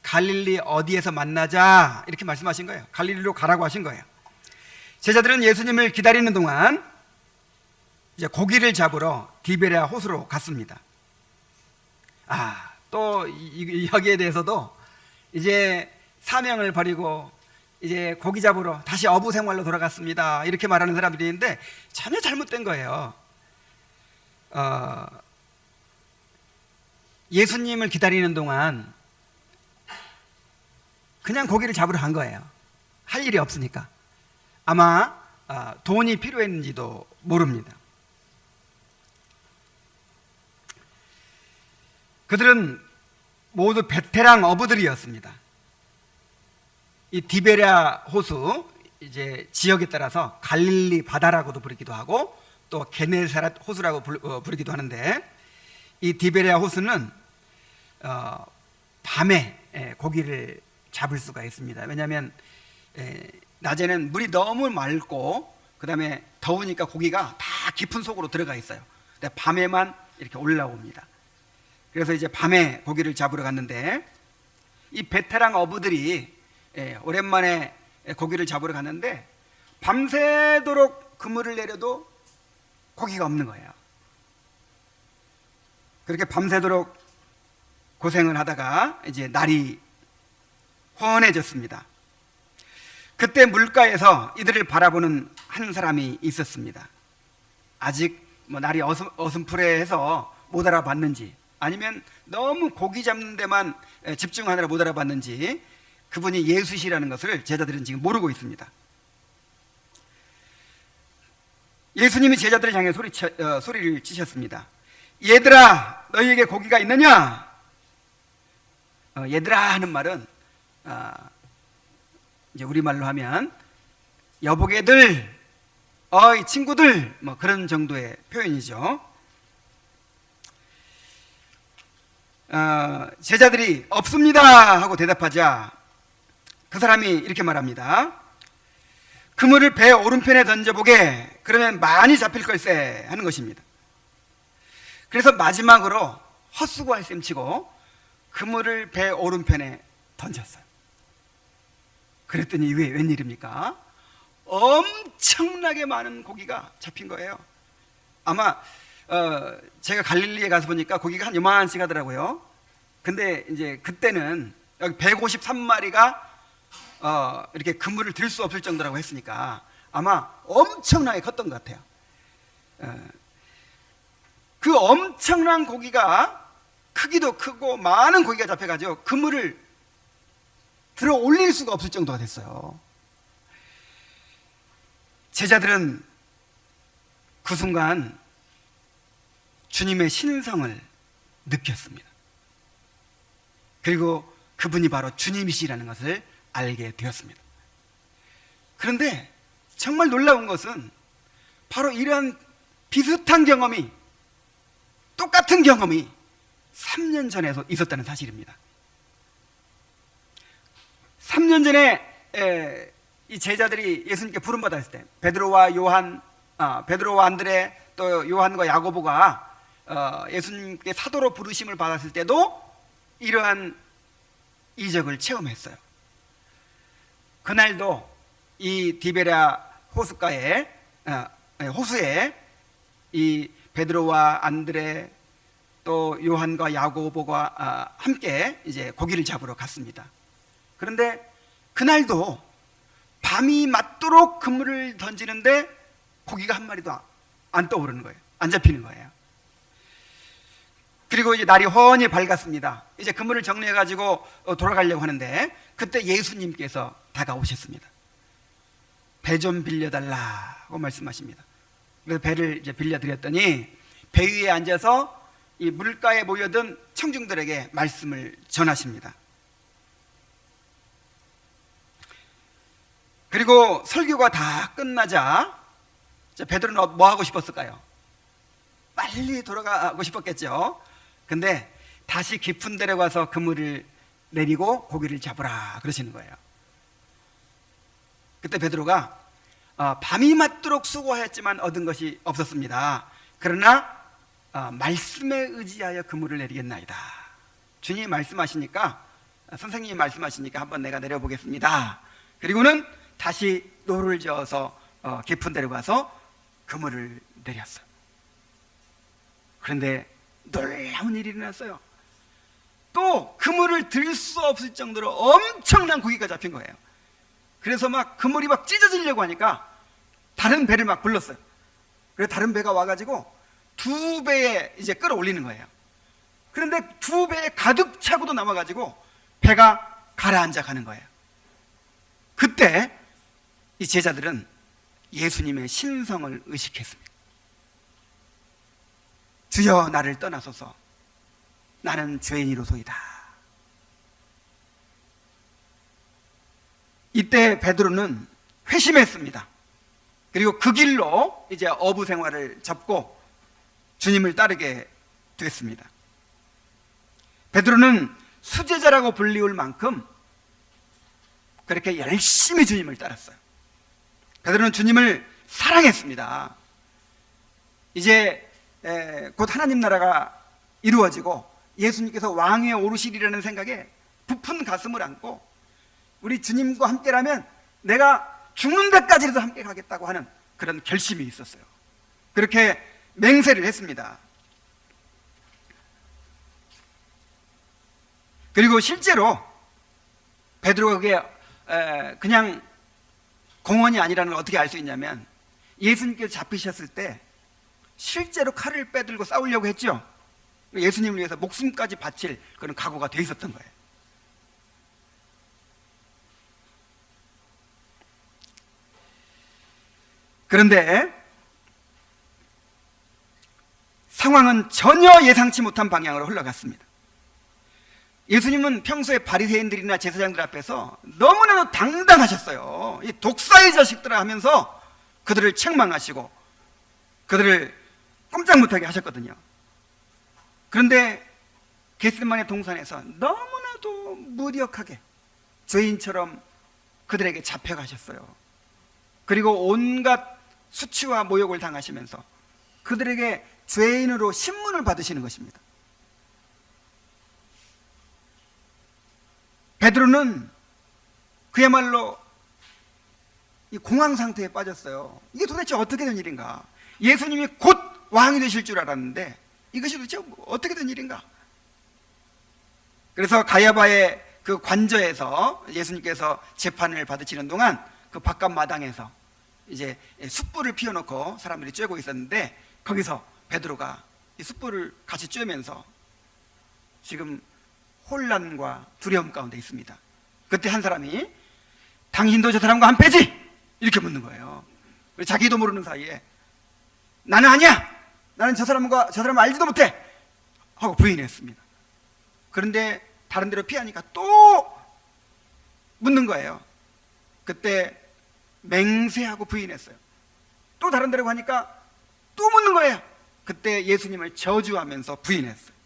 갈릴리 어디에서 만나자 이렇게 말씀하신 거예요. 갈릴리로 가라고 하신 거예요. 제자들은 예수님을 기다리는 동안 이제 고기를 잡으러 디베랴 호수로 갔습니다. 또 여기에 대해서도 이제 사명을 버리고 이제 고기 잡으러 다시 어부 생활로 돌아갔습니다 이렇게 말하는 사람들이 있는데 전혀 잘못된 거예요. 예수님을 기다리는 동안 그냥 고기를 잡으러 간 거예요. 할 일이 없으니까. 아마 돈이 필요했는지도 모릅니다. 그들은 모두 베테랑 어부들이었습니다. 이 디베랴 호수 이제 지역에 따라서 갈릴리 바다라고도 부르기도 하고 또 게네사렛 호수라고 부르기도 하는데, 이 디베랴 호수는 밤에 고기를 잡을 수가 있습니다. 왜냐하면 낮에는 물이 너무 맑고 그 다음에 더우니까 고기가 다 깊은 속으로 들어가 있어요. 근데 밤에만 이렇게 올라옵니다. 그래서 이제 밤에 고기를 잡으러 갔는데, 이 베테랑 어부들이 오랜만에 고기를 잡으러 갔는데 밤새도록 그물을 내려도 고기가 없는 거예요. 그렇게 밤새도록 고생을 하다가 이제 날이 훤해졌습니다. 그때 물가에서 이들을 바라보는 한 사람이 있었습니다. 아직 날이 어슴푸레해서 못 알아봤는지, 아니면 너무 고기 잡는 데만 집중하느라 못 알아봤는지 그분이 예수시라는 것을 제자들은 지금 모르고 있습니다. 예수님이 제자들을 향해 소리를 치셨습니다. 얘들아, 너희에게 고기가 있느냐? 얘들아 하는 말은 이제 우리말로 하면 여보게들, 어이 친구들, 그런 정도의 표현이죠. 제자들이 없습니다 하고 대답하자 그 사람이 이렇게 말합니다. 그물을 배 오른편에 던져보게, 그러면 많이 잡힐 걸세 하는 것입니다. 그래서 마지막으로 헛수고할 셈 치고 그물을 배 오른편에 던졌어요. 그랬더니 웬일입니까? 엄청나게 많은 고기가 잡힌 거예요. 아마 제가 갈릴리에 가서 보니까 고기가 한 요만씩 하더라고요. 근데 이제 그때는 여기 153마리가 이렇게 그물을 들 수 없을 정도라고 했으니까 아마 엄청나게 컸던 것 같아요. 그 엄청난 고기가, 크기도 크고 많은 고기가 잡혀가지고 그물을 들어 올릴 수가 없을 정도가 됐어요. 제자들은 그 순간 주님의 신성을 느꼈습니다. 그리고 그분이 바로 주님이시라는 것을 알게 되었습니다. 그런데 정말 놀라운 것은 바로 이러한 비슷한 경험이, 똑같은 경험이 3년 전에 있었다는 사실입니다. 3년 전에 이 제자들이 예수님께 부름받았을 때 베드로와 안드레, 또 요한과 야고보가 예수님께 사도로 부르심을 받았을 때도 이러한 이적을 체험했어요. 그날도 이 디베랴 호수에 이 베드로와 안드레 또 요한과 야고보가 함께 이제 고기를 잡으러 갔습니다. 그런데 그날도 밤이 맞도록 그물을 던지는데 고기가 한 마리도 안 떠오르는 거예요. 안 잡히는 거예요. 그리고 이제 날이 훤히 밝았습니다. 이제 그물을 정리해가지고 돌아가려고 하는데 그때 예수님께서 다가오셨습니다. 배 좀 빌려달라고 말씀하십니다. 그래서 배를 이제 빌려드렸더니 배 위에 앉아서 이 물가에 모여든 청중들에게 말씀을 전하십니다. 그리고 설교가 다 끝나자 베드로는 뭐 하고 싶었을까요? 빨리 돌아가고 싶었겠죠. 근데 다시 깊은 데로 가서 그물을 내리고 고기를 잡으라 그러시는 거예요. 그때 베드로가 밤이 맞도록 수고하였지만 얻은 것이 없었습니다. 그러나 말씀에 의지하여 그물을 내리겠나이다. 주님이 말씀하시니까 선생님이 말씀하시니까 한번 내가 내려보겠습니다. 그리고는 다시 노를 저어서 깊은 데로 가서 그물을 내렸어요. 그런데 놀라운 일이 일어났어요. 또 그물을 들 수 없을 정도로 엄청난 고기가 잡힌 거예요. 그래서 막 그물이 막 찢어지려고 하니까 다른 배를 막 불렀어요. 그래서 다른 배가 와가지고 2배에 이제 끌어올리는 거예요. 그런데 2배에 가득 차고도 남아가지고 배가 가라앉아 가는 거예요. 그때 이 제자들은 예수님의 신성을 의식했습니다. 주여 나를 떠나소서, 나는 죄인이로소이다. 이때 베드로는 회심했습니다. 그리고 그 길로 이제 어부 생활을 접고 주님을 따르게 됐습니다. 베드로는 수제자라고 불리울 만큼 그렇게 열심히 주님을 따랐어요. 베드로는 주님을 사랑했습니다. 이제 곧 하나님 나라가 이루어지고 예수님께서 왕위에 오르시리라는 생각에 부푼 가슴을 안고 우리 주님과 함께라면 내가 죽는 데까지라도 함께 가겠다고 하는 그런 결심이 있었어요. 그렇게 맹세를 했습니다. 그리고 실제로 베드로가 그게 그냥 공언이 아니라는 걸 어떻게 알 수 있냐면 예수님께서 잡히셨을 때 실제로 칼을 빼들고 싸우려고 했죠. 예수님을 위해서 목숨까지 바칠 그런 각오가 돼 있었던 거예요. 그런데 상황은 전혀 예상치 못한 방향으로 흘러갔습니다. 예수님은 평소에 바리새인들이나 제사장들 앞에서 너무나도 당당하셨어요. 이 독사의 자식들아 하면서 그들을 책망하시고 그들을 꼼짝 못하게 하셨거든요. 그런데 겟세마네 동산에서 너무나도 무력하게 죄인처럼 그들에게 잡혀가셨어요. 그리고 온갖 수치와 모욕을 당하시면서 그들에게 죄인으로 신문을 받으시는 것입니다. 베드로는 그야말로 이 공황 상태에 빠졌어요. 이게 도대체 어떻게 된 일인가? 예수님이 곧 왕이 되실 줄 알았는데 이것이 도대체 어떻게 된 일인가? 그래서 가야바의 그 관저에서 예수님께서 재판을 받으시는 동안 그 바깥 마당에서 이제 숯불을 피워놓고 사람들이 쬐고 있었는데 거기서 베드로가 이 숯불을 같이 쬐면서 지금 혼란과 두려움 가운데 있습니다. 그때 한 사람이 당신도 저 사람과 한 패지? 이렇게 묻는 거예요. 자기도 모르는 사이에 나는 아니야! 나는 저 사람을 알지도 못해! 하고 부인했습니다. 그런데 다른 데로 피하니까 또 묻는 거예요. 그때 맹세하고 부인했어요. 또 다른 데로 가니까 또 묻는 거예요. 그때 예수님을 저주하면서 부인했어요.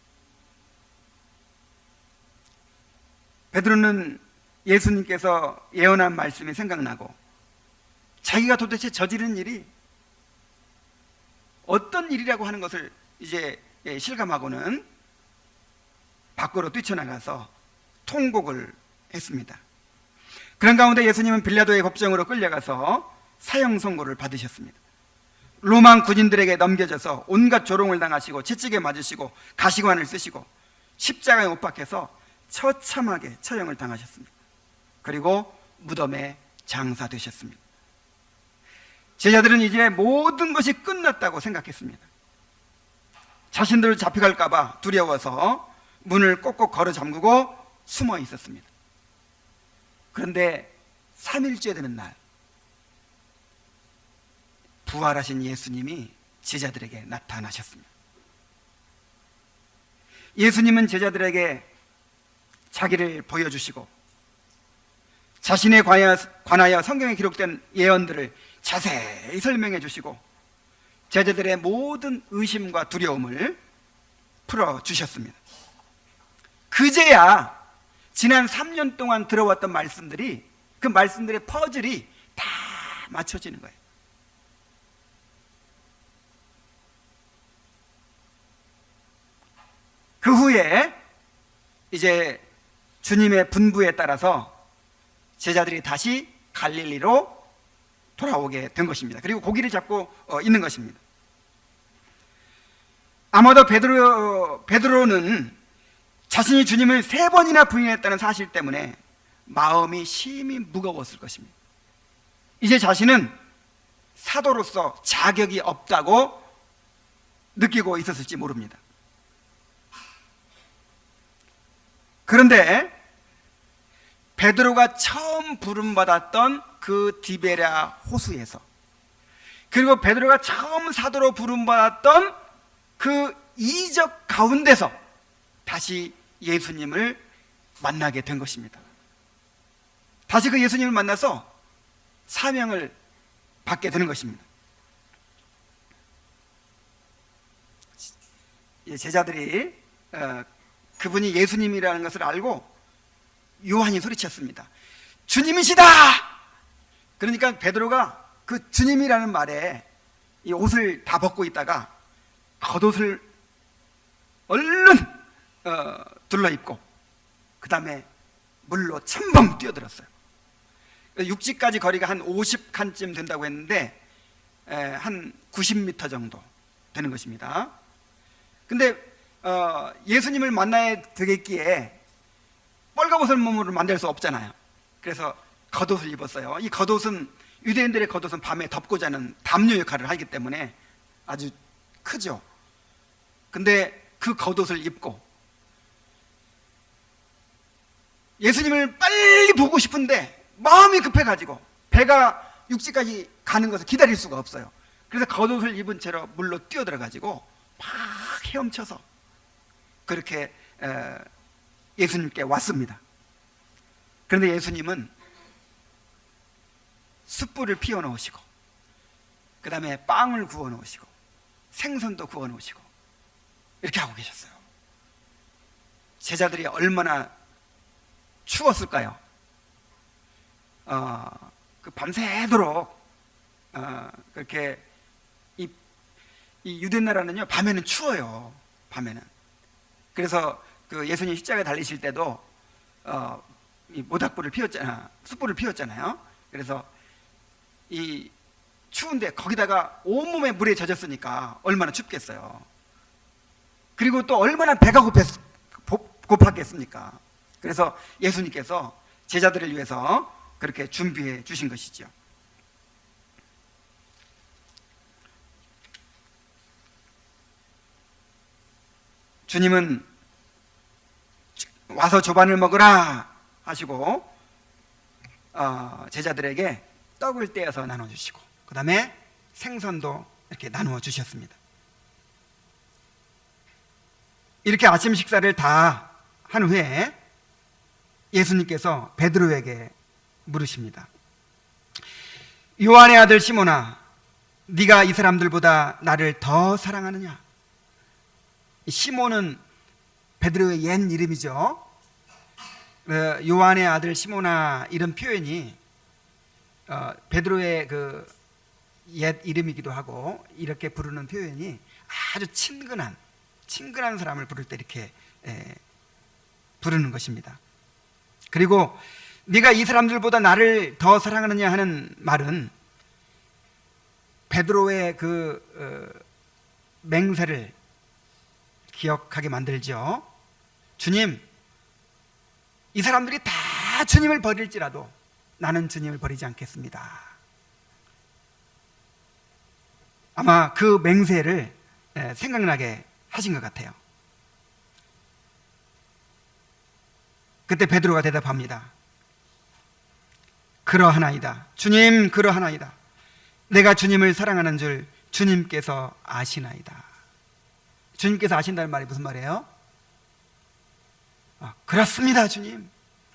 베드로는 예수님께서 예언한 말씀이 생각나고 자기가 도대체 저지른 일이 어떤 일이라고 하는 것을 이제 실감하고는 밖으로 뛰쳐나가서 통곡을 했습니다. 그런 가운데 예수님은 빌라도의 법정으로 끌려가서 사형 선고를 받으셨습니다. 로마 군인들에게 넘겨져서 온갖 조롱을 당하시고 채찍에 맞으시고 가시관을 쓰시고 십자가에 못 박혀서 처참하게 처형을 당하셨습니다. 그리고 무덤에 장사되셨습니다. 제자들은 이제 모든 것이 끝났다고 생각했습니다. 자신들 잡혀갈까 봐 두려워서 문을 꼭꼭 걸어 잠그고 숨어 있었습니다. 그런데 3일째 되는 날 부활하신 예수님이 제자들에게 나타나셨습니다. 예수님은 제자들에게 자기를 보여주시고 자신에 관하여 성경에 기록된 예언들을 자세히 설명해 주시고 제자들의 모든 의심과 두려움을 풀어주셨습니다. 그제야 지난 3년 동안 들어왔던 말씀들이 그 말씀들의 퍼즐이 다 맞춰지는 거예요. 그 후에 이제 주님의 분부에 따라서 제자들이 다시 갈릴리로 돌아오게 된 것입니다. 그리고 고기를 잡고 있는 것입니다. 아마도 베드로는 자신이 주님을 3번이나 부인했다는 사실 때문에 마음이 심히 무거웠을 것입니다. 이제 자신은 사도로서 자격이 없다고 느끼고 있었을지 모릅니다. 그런데 베드로가 처음 부름받았던 그 디베랴 호수에서, 그리고 베드로가 처음 사도로 부름받았던 그 이적 가운데서 다시 예수님을 만나게 된 것입니다. 다시 그 예수님을 만나서 사명을 받게 되는 것입니다. 제자들이 그분이 예수님이라는 것을 알고 요한이 소리쳤습니다. 주님이시다! 그러니까 베드로가 그 주님이라는 말에 이 옷을 다 벗고 있다가 겉옷을 얼른 둘러입고 그 다음에 물로 첨벙 뛰어들었어요. 육지까지 거리가 한 50칸쯤 된다고 했는데 한 90m 정도 되는 것입니다. 근데 예수님을 만나야 되겠기에 뻘거벗은 몸으로 만들 수 없잖아요. 그래서 겉옷을 입었어요. 이 겉옷은, 유대인들의 겉옷은 밤에 덮고 자는 담요 역할을 하기 때문에 아주 크죠. 근데 그 겉옷을 입고 예수님을 빨리 보고 싶은데 마음이 급해가지고 배가 육지까지 가는 것을 기다릴 수가 없어요. 그래서 겉옷을 입은 채로 물로 뛰어들어가지고 막 헤엄쳐서 그렇게 예수님께 왔습니다. 그런데 예수님은 숯불을 피워 놓으시고 그 다음에 빵을 구워 놓으시고 생선도 구워 놓으시고 이렇게 하고 계셨어요. 제자들이 얼마나 추웠을까요? 그 밤새도록 그렇게 이 유대 나라는요 밤에는 추워요. 밤에는. 그래서 그 예수님 십자가에 달리실 때도 이 모닥불을 피웠잖아, 숯불을 피웠잖아요. 그래서 이 추운데 거기다가 온몸에 물에 젖었으니까 얼마나 춥겠어요. 그리고 또 얼마나 배가 고팠겠습니까? 그래서 예수님께서 제자들을 위해서 그렇게 준비해 주신 것이죠. 주님은 와서 조반을 먹으라 하시고 제자들에게 떡을 떼어서 나눠주시고 그 다음에 생선도 이렇게 나누어 주셨습니다. 이렇게 아침 식사를 다 한 후에 예수님께서 베드로에게 물으십니다. 요한의 아들 시몬아, 네가 이 사람들보다 나를 더 사랑하느냐? 시몬은 베드로의 옛 이름이죠. 요한의 아들 시몬아 이런 표현이 베드로의 그 옛 이름이기도 하고, 이렇게 부르는 표현이 아주 친근한 사람을 부를 때 이렇게 부르는 것입니다. 그리고 네가 이 사람들보다 나를 더 사랑하느냐 하는 말은 베드로의 그 맹세를 기억하게 만들죠. 주님, 이 사람들이 다 주님을 버릴지라도 나는 주님을 버리지 않겠습니다. 아마 그 맹세를 생각나게 하신 것 같아요. 그때 베드로가 대답합니다. 그러하나이다. 주님, 그러하나이다. 내가 주님을 사랑하는 줄 주님께서 아시나이다. 주님께서 아신다는 말이 무슨 말이에요? 그렇습니다, 주님.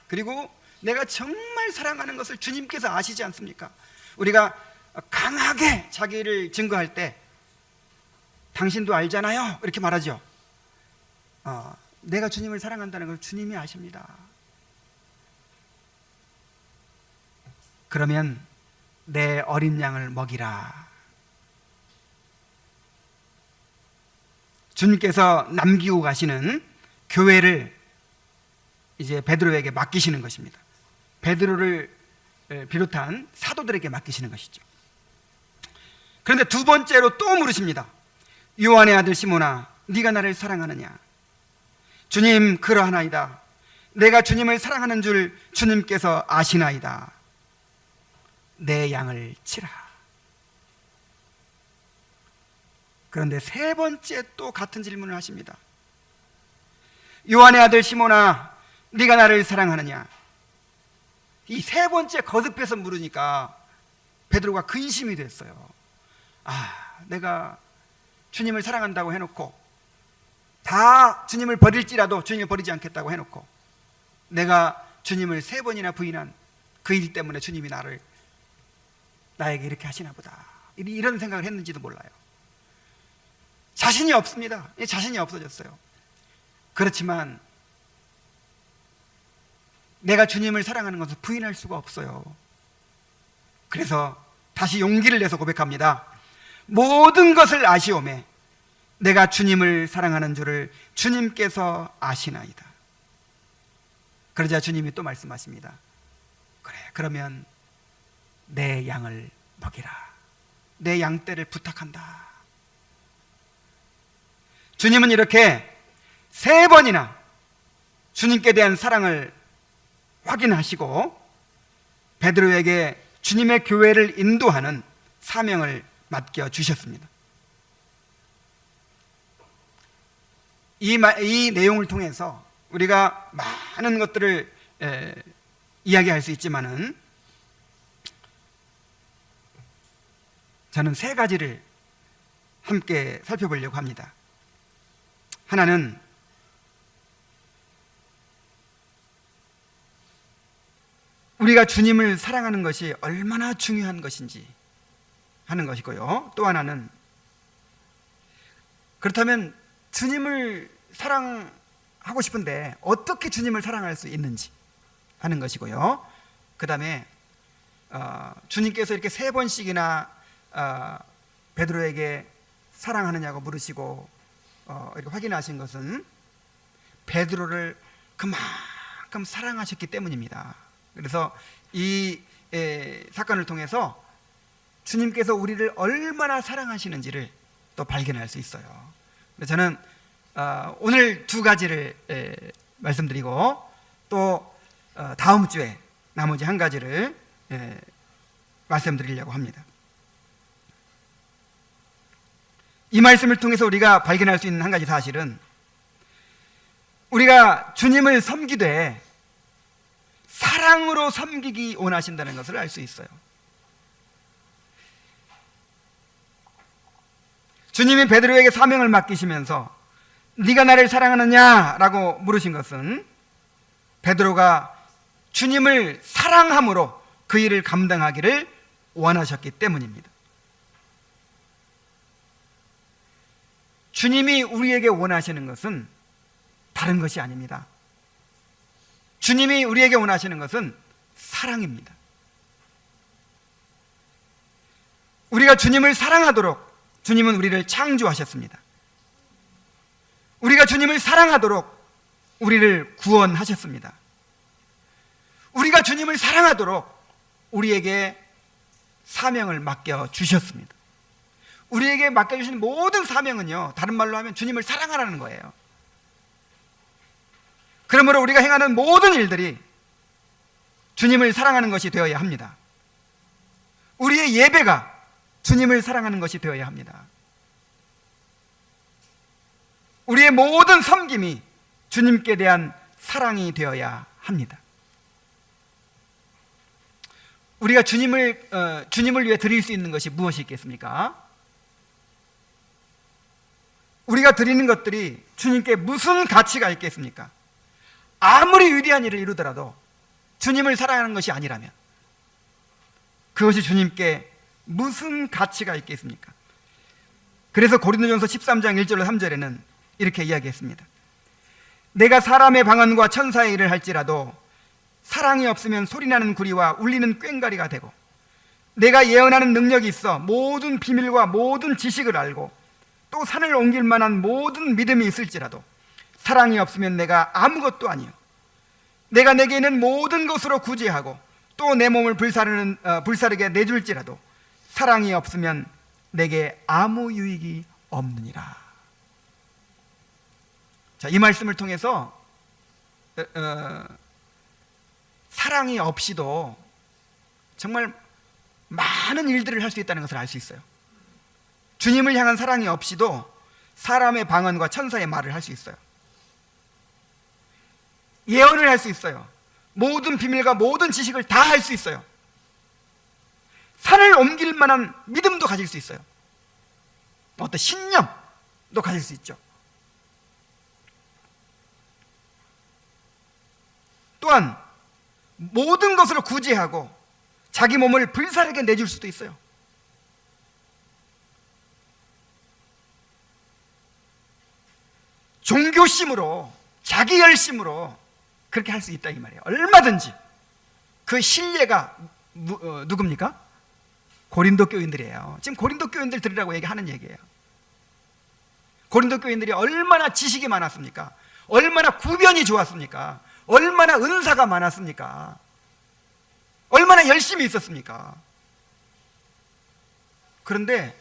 그리고 내가 정말 사랑하는 것을 주님께서 아시지 않습니까? 우리가 강하게 자기를 증거할 때 당신도 알잖아요, 이렇게 말하죠. 내가 주님을 사랑한다는 걸 주님이 아십니다. 그러면 내 어린 양을 먹이라. 주님께서 남기고 가시는 교회를 이제 베드로에게 맡기시는 것입니다. 베드로를 비롯한 사도들에게 맡기시는 것이죠. 그런데 두 번째로 또 물으십니다. 요한의 아들 시몬아, 네가 나를 사랑하느냐? 주님, 그러하나이다. 내가 주님을 사랑하는 줄 주님께서 아시나이다. 내 양을 치라. 그런데 세 번째 또 같은 질문을 하십니다. 요한의 아들 시몬아, 네가 나를 사랑하느냐? 이 세 번째 거듭해서 물으니까 베드로가 근심이 됐어요. 내가 주님을 사랑한다고 해놓고, 다 주님을 버릴지라도 주님을 버리지 않겠다고 해놓고, 내가 주님을 세 번이나 부인한 그 일 때문에 주님이 나에게 이렇게 하시나 보다, 이런 생각을 했는지도 몰라요. 자신이 없습니다. 자신이 없어졌어요. 그렇지만 내가 주님을 사랑하는 것을 부인할 수가 없어요. 그래서 다시 용기를 내서 고백합니다. 모든 것을 아시오매 내가 주님을 사랑하는 줄을 주님께서 아시나이다. 그러자 주님이 또 말씀하십니다. 그래, 그러면 내 양을 먹이라. 내 양떼를 부탁한다. 주님은 이렇게 세 번이나 주님께 대한 사랑을 확인하시고 베드로에게 주님의 교회를 인도하는 사명을 맡겨주셨습니다. 이 내용을 통해서 우리가 많은 것들을 이야기할 수 있지만은, 저는 세 가지를 함께 살펴보려고 합니다. 하나는 우리가 주님을 사랑하는 것이 얼마나 중요한 것인지 하는 것이고요. 또 하나는 그렇다면 주님을 사랑하고 싶은데 어떻게 주님을 사랑할 수 있는지 하는 것이고요. 그 다음에 주님께서 이렇게 세 번씩이나 베드로에게 사랑하느냐고 물으시고 이렇게 확인하신 것은 베드로를 그만큼 사랑하셨기 때문입니다. 그래서 이 사건을 통해서 주님께서 우리를 얼마나 사랑하시는지를 또 발견할 수 있어요. 저는 오늘 두 가지를 말씀드리고, 또 다음 주에 나머지 한 가지를 말씀드리려고 합니다. 이 말씀을 통해서 우리가 발견할 수 있는 한 가지 사실은, 우리가 주님을 섬기되 사랑으로 섬기기 원하신다는 것을 알 수 있어요. 주님이 베드로에게 사명을 맡기시면서 네가 나를 사랑하느냐라고 물으신 것은 베드로가 주님을 사랑함으로 그 일을 감당하기를 원하셨기 때문입니다. 주님이 우리에게 원하시는 것은 다른 것이 아닙니다. 주님이 우리에게 원하시는 것은 사랑입니다. 우리가 주님을 사랑하도록 주님은 우리를 창조하셨습니다. 우리가 주님을 사랑하도록 우리를 구원하셨습니다. 우리가 주님을 사랑하도록 우리에게 사명을 맡겨주셨습니다. 우리에게 맡겨주신 모든 사명은요, 다른 말로 하면 주님을 사랑하라는 거예요. 그러므로 우리가 행하는 모든 일들이 주님을 사랑하는 것이 되어야 합니다. 우리의 예배가 주님을 사랑하는 것이 되어야 합니다. 우리의 모든 섬김이 주님께 대한 사랑이 되어야 합니다. 우리가 주님을 위해 드릴 수 있는 것이 무엇이 있겠습니까? 우리가 드리는 것들이 주님께 무슨 가치가 있겠습니까? 아무리 위대한 일을 이루더라도 주님을 사랑하는 것이 아니라면 그것이 주님께 무슨 가치가 있겠습니까? 그래서 고린도전서 13장 1절로 3절에는 이렇게 이야기했습니다. 내가 사람의 방언과 천사의 일을 할지라도 사랑이 없으면 소리나는 구리와 울리는 꽹과리가 되고, 내가 예언하는 능력이 있어 모든 비밀과 모든 지식을 알고 또 산을 옮길 만한 모든 믿음이 있을지라도 사랑이 없으면 내가 아무것도 아니요. 내가 내게 있는 모든 것으로 구제하고 또 내 몸을 불사르게 내줄지라도 사랑이 없으면 내게 아무 유익이 없느니라. 자, 이 말씀을 통해서 사랑이 없이도 정말 많은 일들을 할 수 있다는 것을 알 수 있어요. 주님을 향한 사랑이 없이도 사람의 방언과 천사의 말을 할 수 있어요. 예언을 할 수 있어요. 모든 비밀과 모든 지식을 다 할 수 있어요. 산을 옮길 만한 믿음도 가질 수 있어요. 어떤 신념도 가질 수 있죠. 또한 모든 것으로 구제하고 자기 몸을 불사르게 내줄 수도 있어요. 종교심으로, 자기 열심으로 그렇게 할 수 있다 이 말이에요. 얼마든지. 그 신뢰가 누굽니까? 고린도 교인들이에요. 지금 고린도 교인들 들으라고 얘기하는 얘기예요. 고린도 교인들이 얼마나 지식이 많았습니까? 얼마나 구변이 좋았습니까? 얼마나 은사가 많았습니까? 얼마나 열심히 있었습니까? 그런데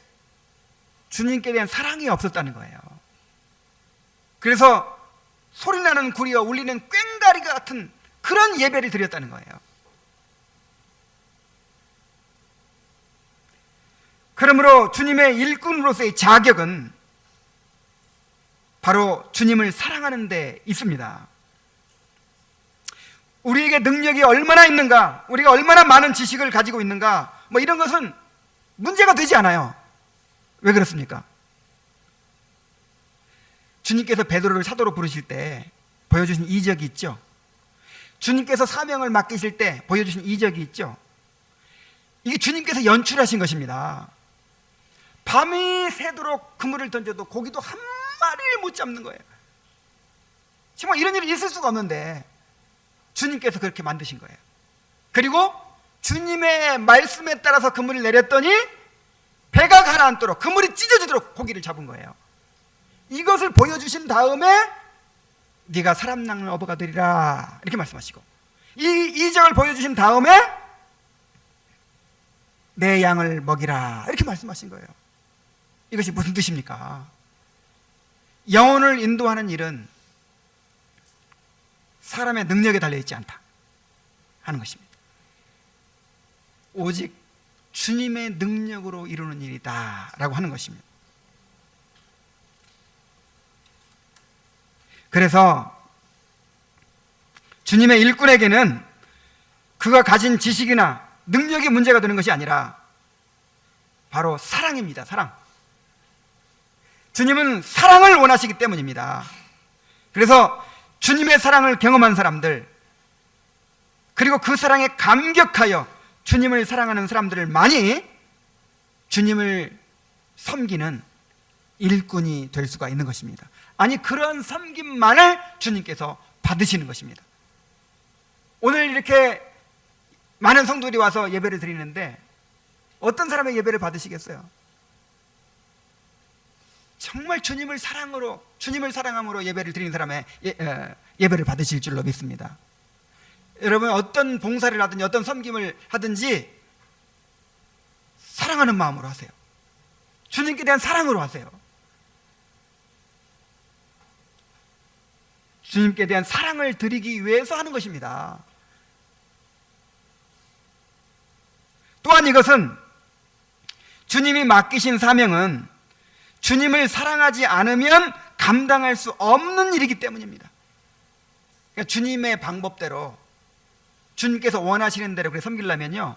주님께 대한 사랑이 없었다는 거예요. 그래서 소리나는 구리와 울리는 꽹과리 같은 그런 예배를 드렸다는 거예요. 그러므로 주님의 일꾼으로서의 자격은 바로 주님을 사랑하는 데 있습니다. 우리에게 능력이 얼마나 있는가, 우리가 얼마나 많은 지식을 가지고 있는가, 뭐 이런 것은 문제가 되지 않아요. 왜 그렇습니까? 주님께서 베드로를 사도로 부르실 때 보여주신 이적이 있죠. 주님께서 사명을 맡기실 때 보여주신 이적이 있죠. 이게 주님께서 연출하신 것입니다. 밤이 새도록 그물을 던져도 고기도 한 마리를 못 잡는 거예요. 정말 이런 일이 있을 수가 없는데 주님께서 그렇게 만드신 거예요. 그리고 주님의 말씀에 따라서 그물을 내렸더니 배가 가라앉도록, 그물이 찢어지도록 고기를 잡은 거예요. 이것을 보여주신 다음에 네가 사람 낚는 어부가 되리라 이렇게 말씀하시고, 이 이적을 보여주신 다음에 내 양을 먹이라 이렇게 말씀하신 거예요. 이것이 무슨 뜻입니까? 영혼을 인도하는 일은 사람의 능력에 달려있지 않다 하는 것입니다. 오직 주님의 능력으로 이루는 일이다 라고 하는 것입니다. 그래서 주님의 일꾼에게는 그가 가진 지식이나 능력이 문제가 되는 것이 아니라 바로 사랑입니다. 사랑. 주님은 사랑을 원하시기 때문입니다. 그래서 주님의 사랑을 경험한 사람들, 그리고 그 사랑에 감격하여 주님을 사랑하는 사람들을 많이 주님을 섬기는 일꾼이 될 수가 있는 것입니다. 아니, 그런 섬김만을 주님께서 받으시는 것입니다. 오늘 이렇게 많은 성도들이 와서 예배를 드리는데 어떤 사람의 예배를 받으시겠어요? 정말 주님을 사랑함으로 예배를 드리는 사람의 예배를 받으실 줄로 믿습니다. 여러분, 어떤 봉사를 하든지 어떤 섬김을 하든지 사랑하는 마음으로 하세요. 주님께 대한 사랑으로 하세요. 주님께 대한 사랑을 드리기 위해서 하는 것입니다. 또한 이것은 주님이 맡기신 사명은 주님을 사랑하지 않으면 감당할 수 없는 일이기 때문입니다. 그러니까 주님의 방법대로, 주님께서 원하시는 대로 그렇게 섬기려면요,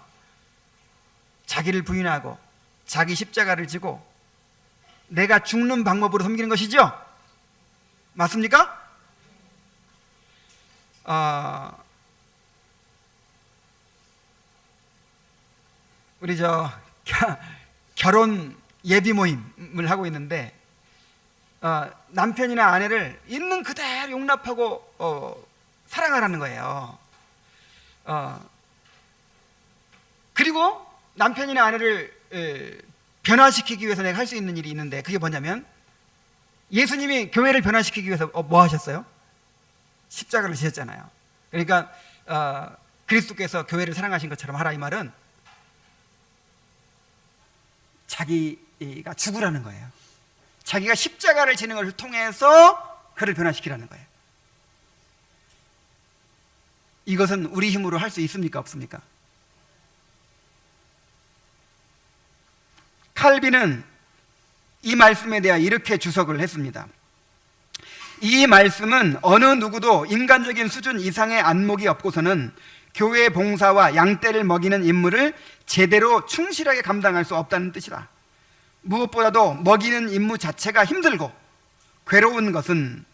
자기를 부인하고 자기 십자가를 지고 내가 죽는 방법으로 섬기는 것이죠. 맞습니까? 우리 결혼 예비 모임을 하고 있는데 남편이나 아내를 있는 그대로 용납하고 사랑하라는 거예요. 그리고 남편이나 아내를 변화시키기 위해서 내가 할 수 있는 일이 있는데, 그게 뭐냐면 예수님이 교회를 변화시키기 위해서 뭐 하셨어요? 십자가를 지셨잖아요. 그러니까 그리스도께서 교회를 사랑하신 것처럼 하라, 이 말은 자기가 죽으라는 거예요. 자기가 십자가를 지는 것을 통해서 그를 변화시키라는 거예요. 이것은 우리 힘으로 할 수 있습니까, 없습니까? 칼빈은 이 말씀에 대해 이렇게 주석을 했습니다. 이 말씀은 어느 누구도 인간적인 수준 이상의 안목이 없고서는 교회 봉사와 양떼를 먹이는 임무를 제대로 충실하게 감당할 수 없다는 뜻이다. 무엇보다도 먹이는 임무 자체가 힘들고 괴로운 것은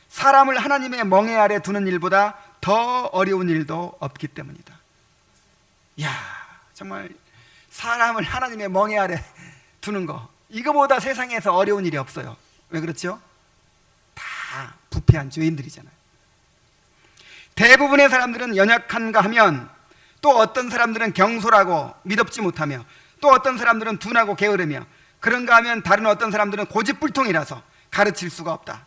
사람을 하나님의 멍에 아래 두는 일보다 더 어려운 일도 없기 때문이다. 이야, 정말 사람을 하나님의 멍에 아래 두는 거, 이거보다 세상에서 어려운 일이 없어요. 왜 그렇죠? 다 부패한 죄인들이잖아요. 대부분의 사람들은 연약한가 하면, 또 어떤 사람들은 경솔하고 미덥지 못하며, 또 어떤 사람들은 둔하고 게으르며, 그런가 하면 다른 어떤 사람들은 고집불통이라서 가르칠 수가 없다.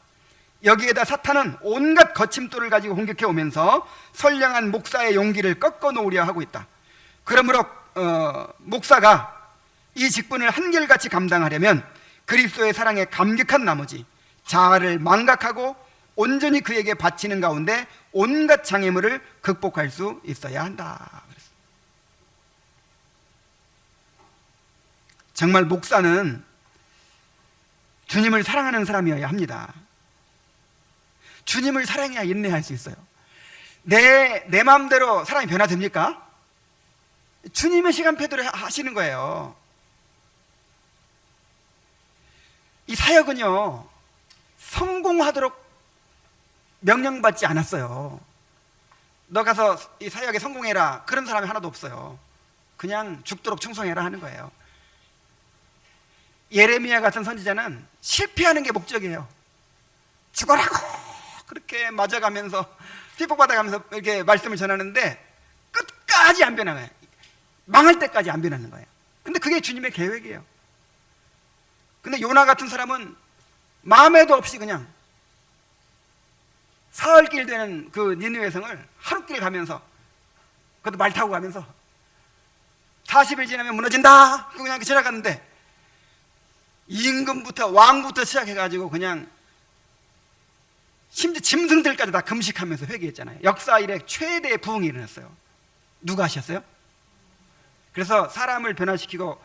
여기에다 사탄은 온갖 거침돌을 가지고 공격해 오면서 선량한 목사의 용기를 꺾어 놓으려 하고 있다. 그러므로 목사가 이 직분을 한결같이 감당하려면 그리스도의 사랑에 감격한 나머지 자아를 망각하고 온전히 그에게 바치는 가운데 온갖 장애물을 극복할 수 있어야 한다. 정말 목사는 주님을 사랑하는 사람이어야 합니다. 주님을 사랑해야 인내할 수 있어요. 내 마음대로 사람이 변화됩니까? 주님의 시간표대로 하시는 거예요. 이 사역은요, 성공하도록 명령받지 않았어요. 너 가서 이 사역에 성공해라, 그런 사람이 하나도 없어요. 그냥 죽도록 충성해라 하는 거예요. 예레미야 같은 선지자는 실패하는 게 목적이에요. 죽어라고 그렇게 맞아가면서 핍박받아가면서 이렇게 말씀을 전하는데 끝까지 안 변하는 거예요. 망할 때까지 안 변하는 거예요. 근데 그게 주님의 계획이에요. 근데 요나 같은 사람은 마음에도 없이 그냥 사흘길 되는 그 니느웨 성을 하루길 가면서, 그것도 말 타고 가면서 40일 지나면 무너진다 그냥 지나갔는데, 임금부터 왕부터 시작해가지고 그냥 심지어 짐승들까지 다 금식하면서 회개했잖아요. 역사 이래 최대의 부흥이 일어났어요. 누가 하셨어요? 그래서 사람을 변화시키고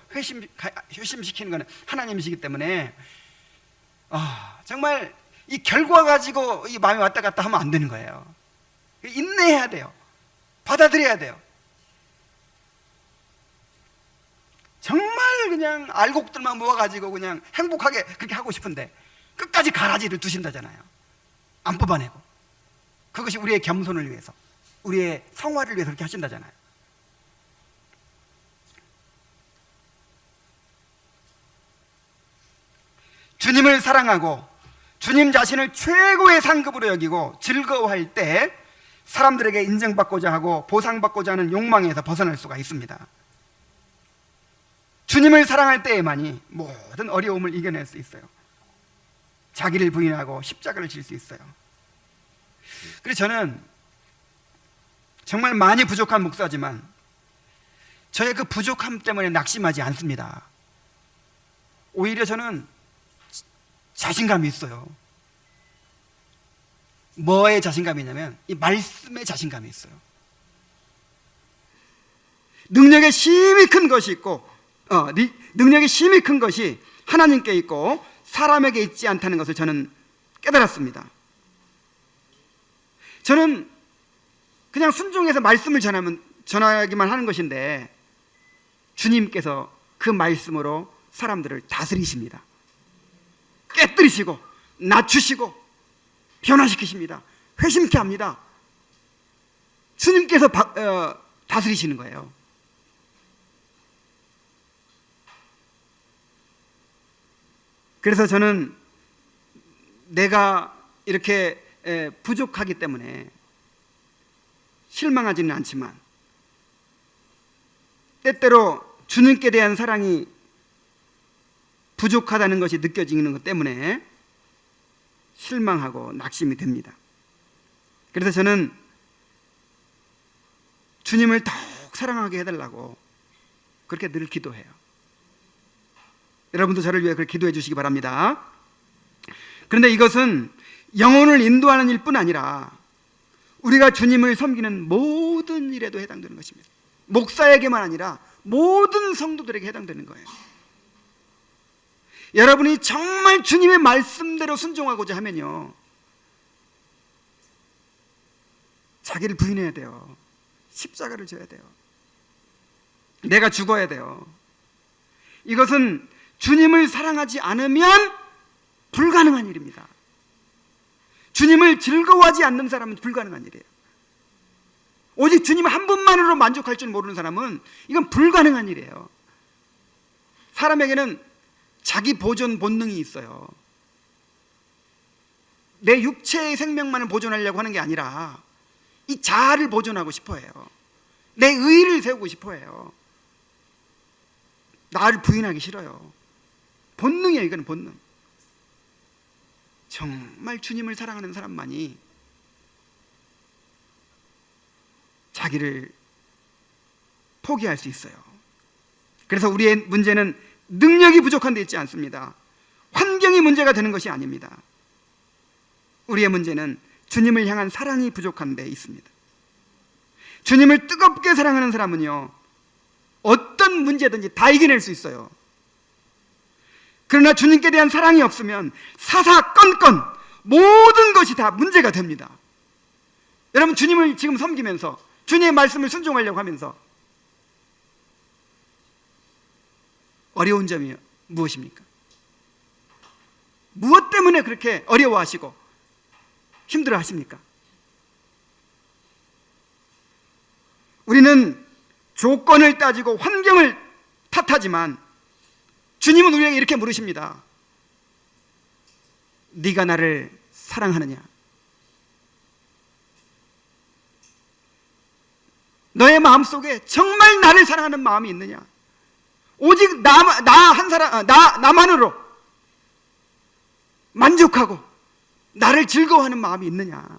회심시키는 것은 하나님이시기 때문에 정말 이 결과 가지고 이 마음이 왔다 갔다 하면 안 되는 거예요. 인내해야 돼요. 받아들여야 돼요. 정말 그냥 알곡들만 모아가지고 그냥 행복하게 그렇게 하고 싶은데 끝까지 가라지를 두신다잖아요. 안 뽑아내고. 그것이 우리의 겸손을 위해서, 우리의 성화를 위해서 그렇게 하신다잖아요. 주님을 사랑하고 주님 자신을 최고의 상급으로 여기고 즐거워할 때 사람들에게 인정받고자 하고 보상받고자 하는 욕망에서 벗어날 수가 있습니다. 주님을 사랑할 때에만이 모든 어려움을 이겨낼 수 있어요. 자기를 부인하고 십자가를 질 수 있어요. 그래서 저는 정말 많이 부족한 목사지만 저의 그 부족함 때문에 낙심하지 않습니다. 오히려 저는 자신감이 있어요. 뭐에 자신감이 있냐면 이 말씀에 자신감이 있어요. 능력의 힘이 큰 것이 있고 능력의 힘이 큰 것이 하나님께 있고 사람에게 있지 않다는 것을 저는 깨달았습니다. 저는 그냥 순종해서 말씀을 전하기만 하는 것인데 주님께서 그 말씀으로 사람들을 다스리십니다. 깨뜨리시고 낮추시고 변화시키십니다. 회심케 합니다. 주님께서 다스리시는 거예요. 그래서 저는 내가 이렇게 부족하기 때문에 실망하지는 않지만 때때로 주님께 대한 사랑이 부족하다는 것이 느껴지는 것 때문에 실망하고 낙심이 됩니다. 그래서 저는 주님을 더욱 사랑하게 해달라고 그렇게 늘 기도해요. 여러분도 저를 위해 그렇게 기도해 주시기 바랍니다. 그런데 이것은 영혼을 인도하는 일뿐 아니라 우리가 주님을 섬기는 모든 일에도 해당되는 것입니다. 목사에게만 아니라 모든 성도들에게 해당되는 거예요. 여러분이 정말 주님의 말씀대로 순종하고자 하면요, 자기를 부인해야 돼요. 십자가를 져야 돼요. 내가 죽어야 돼요. 이것은 주님을 사랑하지 않으면 불가능한 일입니다. 주님을 즐거워하지 않는 사람은 불가능한 일이에요. 오직 주님 한 분만으로 만족할 줄 모르는 사람은 이건 불가능한 일이에요. 사람에게는 자기 보존 본능이 있어요. 내 육체의 생명만을 보존하려고 하는 게 아니라 이 자아를 보존하고 싶어 해요. 내 의의를 세우고 싶어 해요. 나를 부인하기 싫어요. 본능이에요. 이건 본능. 정말 주님을 사랑하는 사람만이 자기를 포기할 수 있어요. 그래서 우리의 문제는 능력이 부족한 데 있지 않습니다. 환경이 문제가 되는 것이 아닙니다. 우리의 문제는 주님을 향한 사랑이 부족한 데 있습니다. 주님을 뜨겁게 사랑하는 사람은요, 어떤 문제든지 다 이겨낼 수 있어요. 그러나 주님께 대한 사랑이 없으면 사사건건 모든 것이 다 문제가 됩니다. 여러분, 주님을 지금 섬기면서 주님의 말씀을 순종하려고 하면서 어려운 점이 무엇입니까? 무엇 때문에 그렇게 어려워하시고 힘들어하십니까? 우리는 조건을 따지고 환경을 탓하지만 주님은 우리에게 이렇게 물으십니다. 네가 나를 사랑하느냐? 너의 마음속에 정말 나를 사랑하는 마음이 있느냐? 오직 나만으로 만족하고 나를 즐거워하는 마음이 있느냐?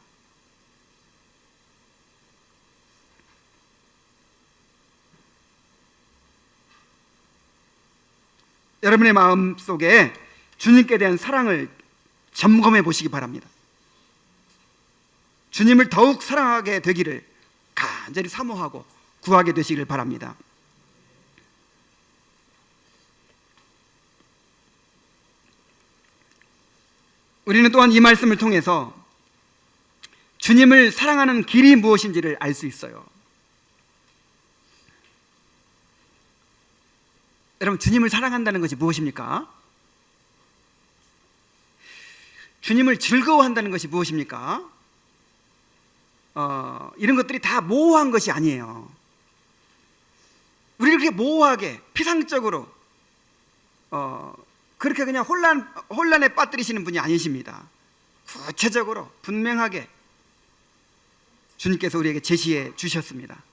여러분의 마음속에 주님께 대한 사랑을 점검해 보시기 바랍니다. 주님을 더욱 사랑하게 되기를 간절히 사모하고 구하게 되시기를 바랍니다. 우리는 또한 이 말씀을 통해서 주님을 사랑하는 길이 무엇인지를 알 수 있어요. 여러분, 주님을 사랑한다는 것이 무엇입니까? 주님을 즐거워한다는 것이 무엇입니까? 이런 것들이 다 모호한 것이 아니에요. 우리를 그렇게 모호하게 피상적으로 그렇게 그냥 혼란에 빠뜨리시는 분이 아니십니다. 구체적으로 분명하게 주님께서 우리에게 제시해 주셨습니다.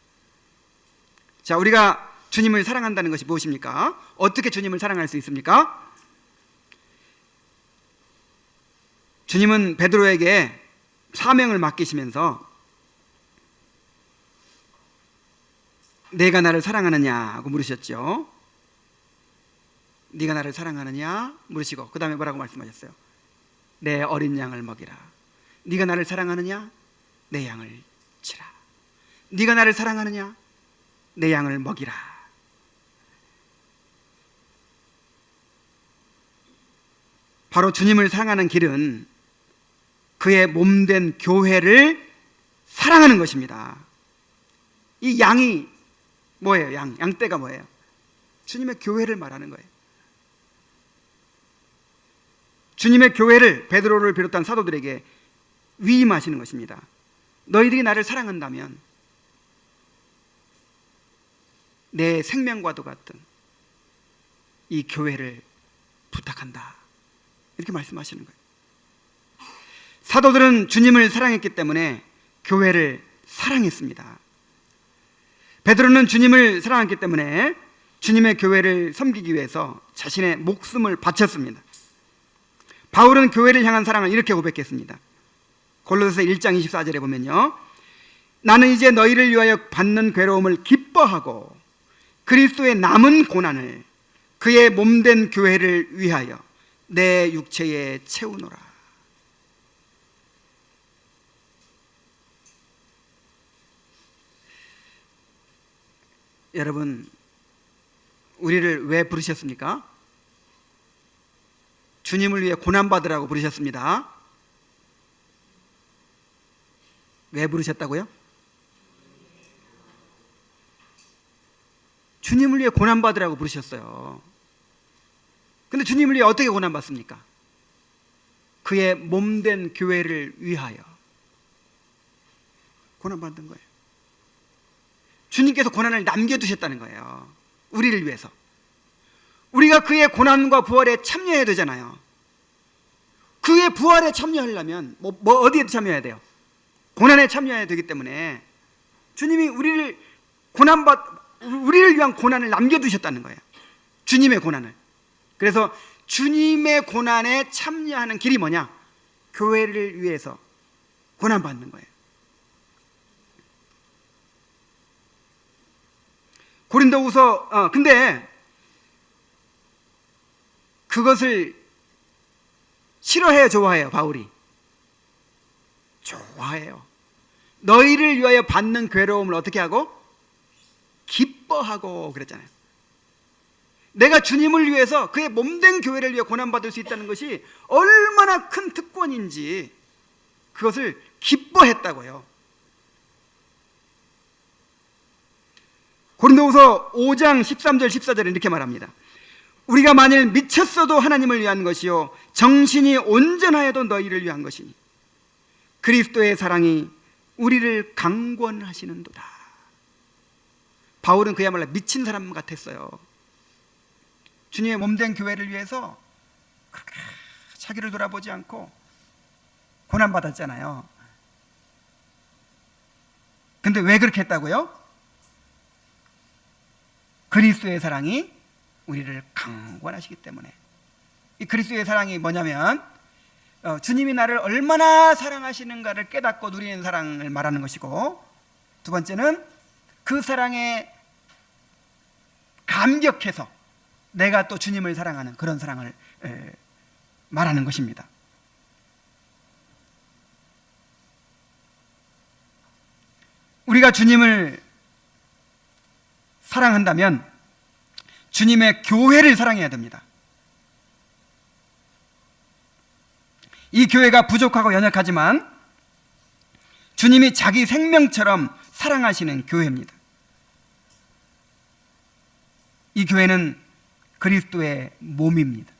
자, 우리가 주님을 사랑한다는 것이 무엇입니까? 어떻게 주님을 사랑할 수 있습니까? 주님은 베드로에게 사명을 맡기시면서 내가 나를 사랑하느냐고 물으셨죠. 네가 나를 사랑하느냐 물으시고 그 다음에 뭐라고 말씀하셨어요? 내 어린 양을 먹이라. 네가 나를 사랑하느냐? 내 양을 치라. 네가 나를 사랑하느냐? 내 양을 먹이라. 바로 주님을 사랑하는 길은 그의 몸된 교회를 사랑하는 것입니다. 이 양이 뭐예요? 양떼가 뭐예요? 주님의 교회를 말하는 거예요. 주님의 교회를 베드로를 비롯한 사도들에게 위임하시는 것입니다. 너희들이 나를 사랑한다면 내 생명과도 같은 이 교회를 부탁한다. 이렇게 말씀하시는 거예요. 사도들은 주님을 사랑했기 때문에 교회를 사랑했습니다. 베드로는 주님을 사랑했기 때문에 주님의 교회를 섬기기 위해서 자신의 목숨을 바쳤습니다. 바울은 교회를 향한 사랑을 이렇게 고백했습니다. 골로새서 1장 24절에 보면요, 나는 이제 너희를 위하여 받는 괴로움을 기뻐하고 그리스도의 남은 고난을 그의 몸된 교회를 위하여 내 육체에 채우노라. 여러분, 우리를 왜 부르셨습니까? 주님을 위해 고난받으라고 부르셨습니다. 왜 부르셨다고요? 주님을 위해 고난받으라고 부르셨어요. 근데 주님을 위해 어떻게 고난받습니까? 그의 몸된 교회를 위하여 고난받는 거예요. 주님께서 고난을 남겨두셨다는 거예요. 우리를 위해서. 우리가 그의 고난과 부활에 참여해야 되잖아요. 그의 부활에 참여하려면 어디에 참여해야 돼요? 고난에 참여해야 되기 때문에 주님이 우리를 위한 고난을 남겨두셨다는 거예요. 주님의 고난을. 그래서 주님의 고난에 참여하는 길이 뭐냐? 교회를 위해서 고난받는 거예요. 고린도후서 근데 그것을 싫어해요, 좋아해요? 바울이 좋아해요. 너희를 위하여 받는 괴로움을 어떻게 하고? 기뻐하고 그랬잖아요. 내가 주님을 위해서 그의 몸된 교회를 위해 고난받을 수 있다는 것이 얼마나 큰 특권인지 그것을 기뻐했다고요. 고린도후서 5장 13절 14절에 이렇게 말합니다. 우리가 만일 미쳤어도 하나님을 위한 것이요 정신이 온전하여도 너희를 위한 것이니 그리스도의 사랑이 우리를 강권하시는도다. 바울은 그야말로 미친 사람 같았어요. 주님의 몸된 교회를 위해서 그렇게 자기를 돌아보지 않고 고난받았잖아요. 근데 왜 그렇게 했다고요? 그리스도의 사랑이 우리를 강권하시기 때문에. 이 그리스도의 사랑이 뭐냐면 주님이 나를 얼마나 사랑하시는가를 깨닫고 누리는 사랑을 말하는 것이고, 두 번째는 그 사랑에 감격해서 내가 또 주님을 사랑하는 그런 사랑을 말하는 것입니다. 우리가 주님을 사랑한다면 주님의 교회를 사랑해야 됩니다. 이 교회가 부족하고 연약하지만 주님이 자기 생명처럼 사랑하시는 교회입니다. 이 교회는 그리스도의 몸입니다.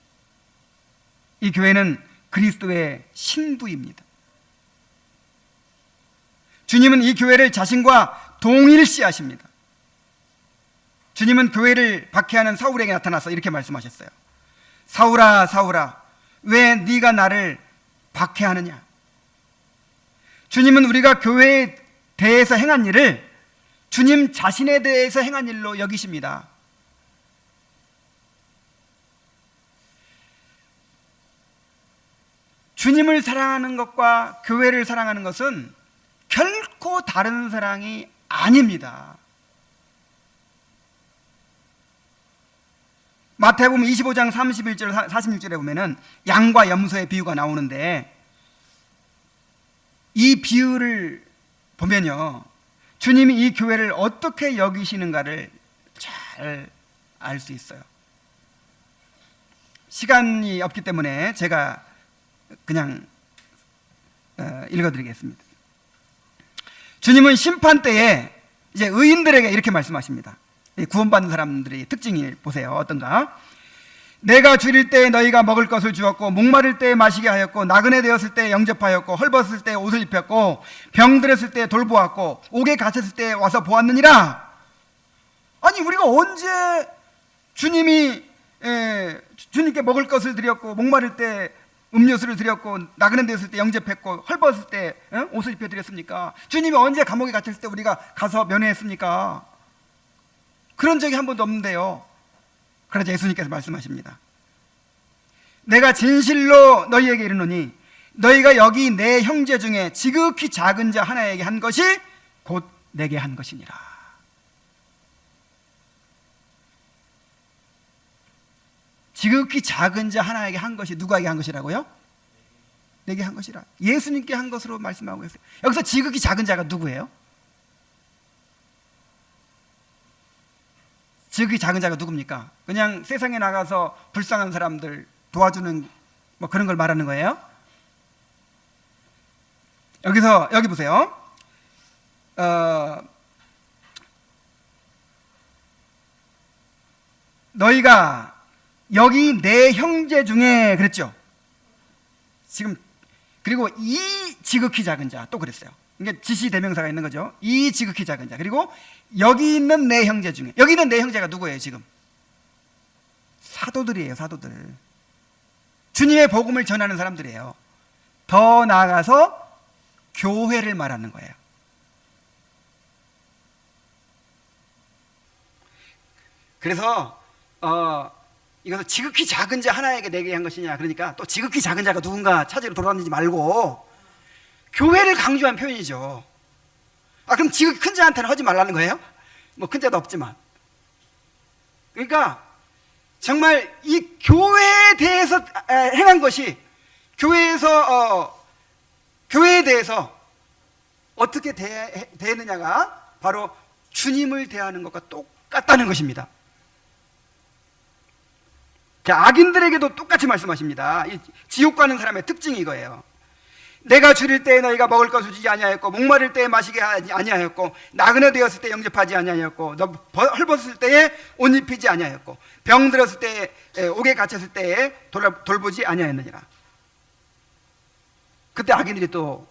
이 교회는 그리스도의 신부입니다. 주님은 이 교회를 자신과 동일시하십니다. 주님은 교회를 박해하는 사울에게 나타나서 이렇게 말씀하셨어요. 사울아, 사울아, 왜 네가 나를 박해하느냐? 주님은 우리가 교회에 대해서 행한 일을 주님 자신에 대해서 행한 일로 여기십니다. 주님을 사랑하는 것과 교회를 사랑하는 것은 결코 다른 사랑이 아닙니다. 마태복음 25장 31절 46절에 보면은 양과 염소의 비유가 나오는데, 이 비유를 보면요, 주님이 이 교회를 어떻게 여기시는가를 잘 알 수 있어요. 시간이 없기 때문에 제가 그냥 읽어드리겠습니다. 주님은 심판 때에 이제 의인들에게 이렇게 말씀하십니다. 구원받는 사람들의 특징이 보세요. 어떤가? 내가 줄일 때 너희가 먹을 것을 주었고, 목마를 때 마시게 하였고, 나그네 되었을 때 영접하였고, 헐벗을 때 옷을 입혔고, 병들었을 때 돌보았고, 옥에 갇혔을 때 와서 보았느니라. 아니, 우리가 언제 주님께 먹을 것을 드렸고, 목마를 때 음료수를 드렸고, 나그네 되었을 때 영접했고, 헐벗을 때 옷을 입혀드렸습니까? 주님이 언제 감옥에 갇혔을 때 우리가 가서 면회했습니까? 그런 적이 한 번도 없는데요. 그러자 예수님께서 말씀하십니다. 내가 진실로 너희에게 이르노니 너희가 여기 내 형제 중에 지극히 작은 자 하나에게 한 것이 곧 내게 한 것이니라. 지극히 작은 자 하나에게 한 것이 누구에게 한 것이라고요? 내게 한 것이라. 예수님께 한 것으로 말씀하고 있어요. 여기서 지극히 작은 자가 누구예요? 지극히 작은 자가 누굽니까? 그냥 세상에 나가서 불쌍한 사람들 도와주는 뭐 그런 걸 말하는 거예요? 여기 보세요. 너희가 여기 내 형제 중에 그랬죠. 지금 그리고 이 지극히 작은 자 또 그랬어요. 그러니까 지시 대명사가 있는 거죠. 이 지극히 작은 자. 그리고 여기 있는 내 형제 중에, 여기 있는 내 형제가 누구예요 지금? 사도들이에요. 사도들. 주님의 복음을 전하는 사람들이에요. 더 나아가서 교회를 말하는 거예요. 그래서 이것을 지극히 작은 자 하나에게 내게 한 것이냐, 그러니까 또 지극히 작은 자가 누군가 찾으러 돌아다니지 말고 교회를 강조한 표현이죠. 그럼 지극히 큰 자한테는 하지 말라는 거예요? 뭐 큰 자도 없지만. 그러니까 정말 이 교회에 대해서 행한 것이 교회에 대해서 어떻게 대했느냐가 바로 주님을 대하는 것과 똑같다는 것입니다. 자, 악인들에게도 똑같이 말씀하십니다. 이 지옥 가는 사람의 특징이 이거예요. 내가 줄일 때에 너희가 먹을 것을 주지 아니하였고, 목마를 때에 마시게 하지 아니하였고, 나그네 되었을 때 영접하지 아니하였고, 너 헐벗을 때에 옷 입히지 아니하였고, 병 들었을 때에 옥에 갇혔을 때에 돌보지 아니하였느니라. 그때 악인들이 또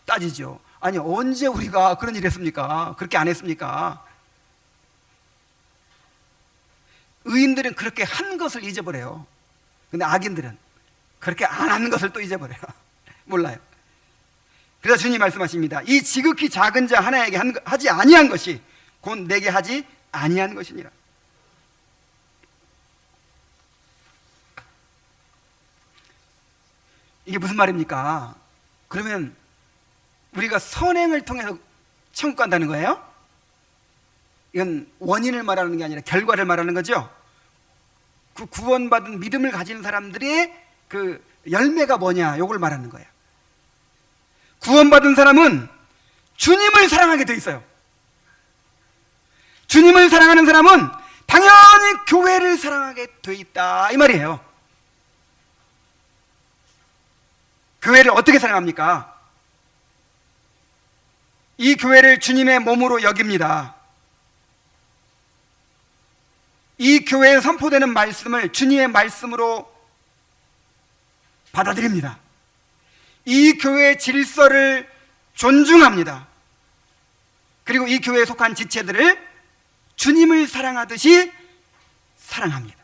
따지죠. 아니, 언제 우리가 그런 일 했습니까? 그렇게 안 했습니까? 의인들은 그렇게 한 것을 잊어버려요. 근데 악인들은 그렇게 안 한 것을 또 잊어버려요. 몰라요. 그래서 주님 말씀하십니다. 이 지극히 작은 자 하나에게 하지 아니한 것이 곧 내게 하지 아니한 것이니라. 이게 무슨 말입니까? 그러면 우리가 선행을 통해서 천국 간다는 거예요? 이건 원인을 말하는 게 아니라 결과를 말하는 거죠. 그 구원받은 믿음을 가진 사람들의 그 열매가 뭐냐, 이걸 말하는 거예요. 구원받은 사람은 주님을 사랑하게 돼 있어요. 주님을 사랑하는 사람은 당연히 교회를 사랑하게 돼 있다, 이 말이에요. 교회를 어떻게 사랑합니까? 이 교회를 주님의 몸으로 여깁니다. 이 교회에 선포되는 말씀을 주님의 말씀으로 받아들입니다. 이 교회의 질서를 존중합니다. 그리고 이 교회에 속한 지체들을 주님을 사랑하듯이 사랑합니다.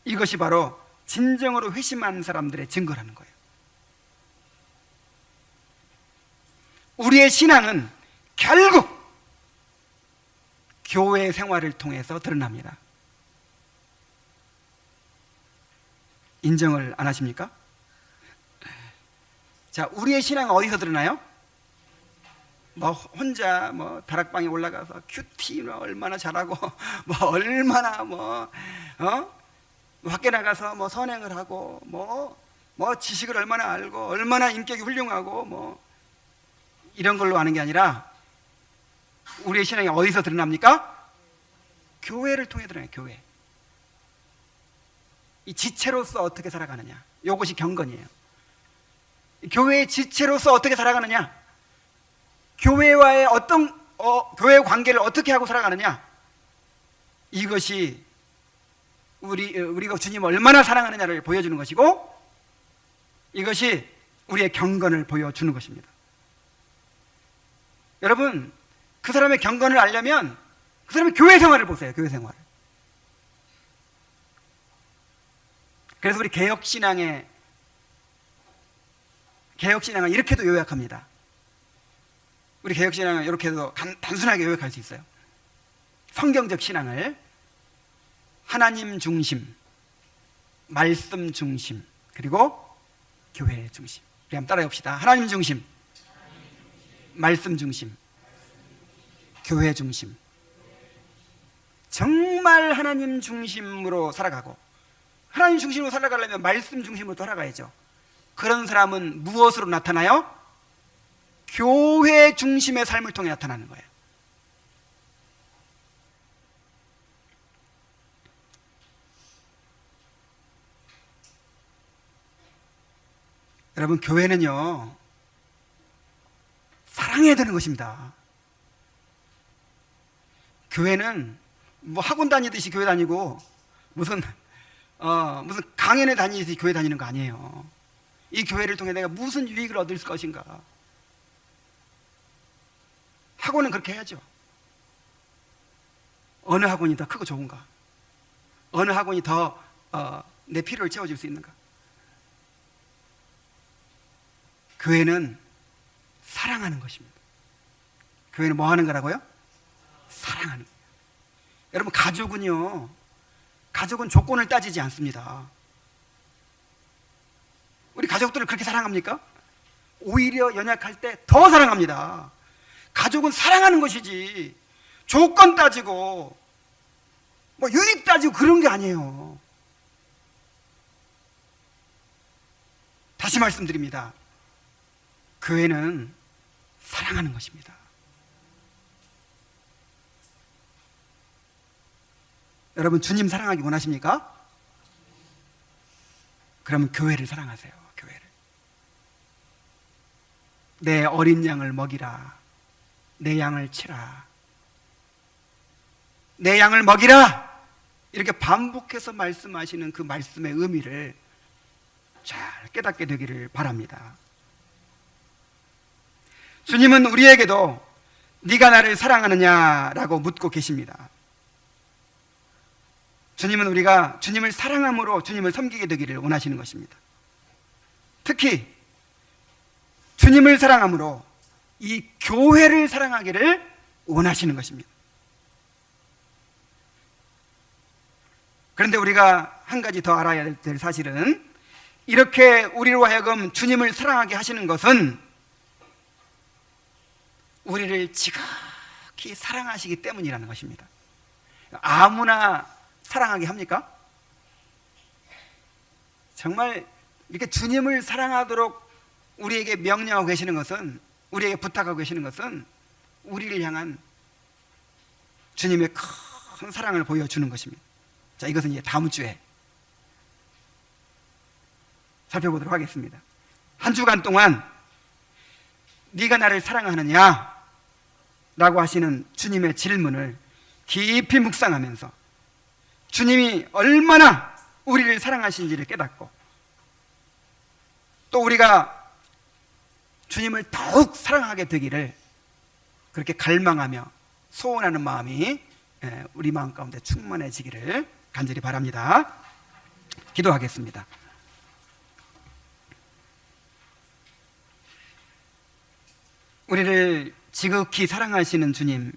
이것이 바로 진정으로 회심한 사람들의 증거라는 거예요. 우리의 신앙은 결국 교회 생활을 통해서 드러납니다. 인정을 안 하십니까? 자, 우리의 신앙은 어디서 드러나요? 뭐 혼자 뭐 다락방에 올라가서 큐티 얼마나 잘하고 뭐 얼마나 밖에 나가서 뭐 선행을 하고 뭐 지식을 얼마나 알고 얼마나 인격이 훌륭하고 뭐 이런 걸로 아는 게 아니라 우리의 신앙이 어디서 드러납니까? 교회를 통해 드러나요. 교회. 이 지체로서 어떻게 살아가느냐, 이것이 경건이에요. 교회의 지체로서 어떻게 살아가느냐, 교회와의 교회 관계를 어떻게 하고 살아가느냐, 이것이 우리가 주님을 얼마나 사랑하느냐를 보여주는 것이고, 이것이 우리의 경건을 보여주는 것입니다. 여러분, 그 사람의 경건을 알려면 그 사람의 교회 생활을 보세요. 교회 생활. 그래서 우리 개혁신앙은 이렇게도 요약합니다. 우리 개혁신앙은 이렇게도 단순하게 요약할 수 있어요. 성경적 신앙을 하나님 중심, 말씀 중심, 그리고 교회 중심. 우리 한번 따라해 봅시다. 하나님 중심, 말씀 중심, 교회 중심, 정말 하나님 중심으로 살아가고, 하나님 중심으로 살아가려면 말씀 중심으로 살아가야죠. 그런 사람은 무엇으로 나타나요? 교회 중심의 삶을 통해 나타나는 거예요. 여러분, 교회는요, 사랑해야 되는 것입니다. 교회는 뭐 학원 다니듯이 교회 다니고 무슨 강연에 다니듯이 교회 다니는 거 아니에요. 이 교회를 통해 내가 무슨 유익을 얻을 것인가. 학원은 그렇게 해야죠. 어느 학원이 더 크고 좋은가? 어느 학원이 더 내 필요를 채워줄 수 있는가? 교회는 사랑하는 것입니다. 교회는 뭐 하는 거라고요? 사랑하는 거예요. 여러분, 가족은 조건을 따지지 않습니다. 우리 가족들을 그렇게 사랑합니까? 오히려 연약할 때 더 사랑합니다. 가족은 사랑하는 것이지 조건 따지고 뭐 유익 따지고 그런 게 아니에요. 다시 말씀드립니다. 교회는 사랑하는 것입니다. 여러분, 주님 사랑하기 원하십니까? 그러면 교회를 사랑하세요. 교회를. 내 어린 양을 먹이라. 내 양을 치라. 내 양을 먹이라. 이렇게 반복해서 말씀하시는 그 말씀의 의미를 잘 깨닫게 되기를 바랍니다. 주님은 우리에게도 네가 나를 사랑하느냐라고 묻고 계십니다. 주님은 우리가 주님을 사랑함으로 주님을 섬기게 되기를 원하시는 것입니다. 특히 주님을 사랑함으로 이 교회를 사랑하기를 원하시는 것입니다. 그런데 우리가 한 가지 더 알아야 될 사실은, 이렇게 우리로 하여금 주님을 사랑하게 하시는 것은 우리를 지극히 사랑하시기 때문이라는 것입니다. 아무나 사랑하게 합니까? 정말 이렇게 주님을 사랑하도록 우리에게 명령하고 계시는 것은, 우리에게 부탁하고 계시는 것은 우리를 향한 주님의 큰 사랑을 보여주는 것입니다. 자, 이것은 이제 다음 주에 살펴보도록 하겠습니다. 한 주간 동안 네가 나를 사랑하느냐 라고 하시는 주님의 질문을 깊이 묵상하면서 주님이 얼마나 우리를 사랑하신지를 깨닫고, 또 우리가 주님을 더욱 사랑하게 되기를 그렇게 갈망하며 소원하는 마음이 우리 마음 가운데 충만해지기를 간절히 바랍니다. 기도하겠습니다. 우리를 지극히 사랑하시는 주님,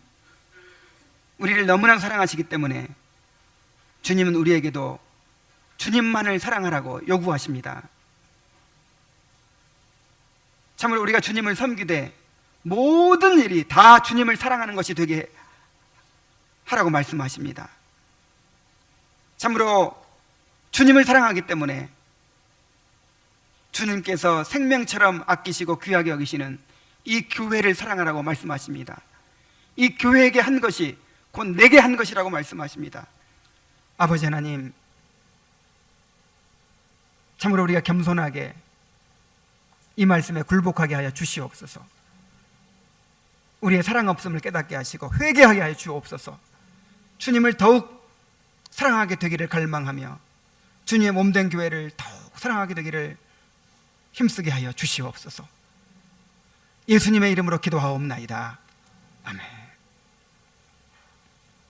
우리를 너무나 사랑하시기 때문에 주님은 우리에게도 주님만을 사랑하라고 요구하십니다. 참으로 우리가 주님을 섬기되 모든 일이 다 주님을 사랑하는 것이 되게 하라고 말씀하십니다. 참으로 주님을 사랑하기 때문에 주님께서 생명처럼 아끼시고 귀하게 여기시는 이 교회를 사랑하라고 말씀하십니다. 이 교회에게 한 것이 곧 내게 한 것이라고 말씀하십니다. 아버지 하나님, 참으로 우리가 겸손하게 이 말씀에 굴복하게 하여 주시옵소서. 우리의 사랑 없음을 깨닫게 하시고 회개하게 하여 주옵소서. 주님을 더욱 사랑하게 되기를 갈망하며 주님의 몸된 교회를 더욱 사랑하게 되기를 힘쓰게 하여 주시옵소서. 예수님의 이름으로 기도하옵나이다. 아멘.